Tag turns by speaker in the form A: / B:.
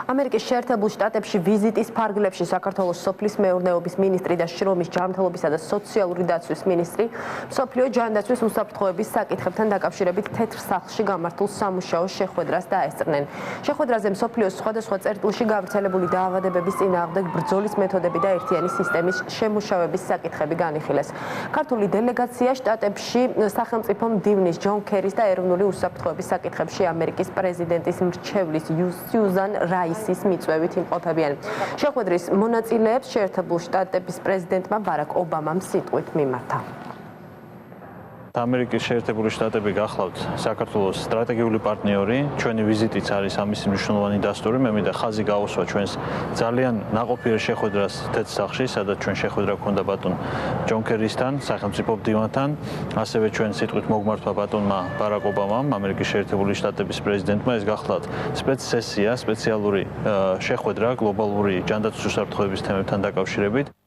A: ამერიკის შეერთებულ შტატებში ვიზიტის ფარგლებში საქართველოს სოფლის მეურნეობის მინისტრი და შრომის ჯანმრთელობისა და სოციალური დაცვის მინისტრი მსოფლიო ჯანდაცვის უსაფრთხოების საკითხებთან დაკავშირებით თეთრ სახლში გამართულ სამუშაო შეხვედრას დაესწრნენ. შეხვედრაზე მსოფლიოს სხვადასხვა წერტილში გავრცელებული დაავადებების წინააღმდეგ ბრძოლის მეთოდები და ერთიანი სისტემის შემუშავების საკითხები განიხილეს. ქართული დელეგაცია შტატებში სახელმწიფო მდივნის ჯონ ქერის და ეროვნული უსაფრთხოების საკითხებში ამერიკის პრეზიდენტის მრჩევლის სიუზან რაისის მიწვევით იმყოფებიან. შეხვედრის მონაწილეებს შეერთებულ შტატების პრეზიდენტმა ბარაკ ობამამ სიტყვით მიმართა.
B: ამერიკის შეერთებული შტატები გახლავთ საქართველოს სტრატეგიული პარტნიორი, ჩვენი ვიზიტიც არის ამის მნიშვნელოვანი დასტური. მე მინდა ხაზი გაუსვა ჩვენს ძალიან ნაყოფიერ შეხვედრას თეთრ სახლში, სადაც ჩვენ შეხვედრა გქონდა ბატონ ჯონ ქერისთან, სახელმწიფო მდივანთან, ასევე ჩვენ სიტყვით მოგმართვა ბატონმა ბარაკ ობამამ, ამერიკის შეერთებული შტატების პრეზიდენტმა. ეს გახლავთ სპეციალური შეხვედრა გლობალური ჯანდაცვის უსაფრთხოების თემებთან დაკავშირებით.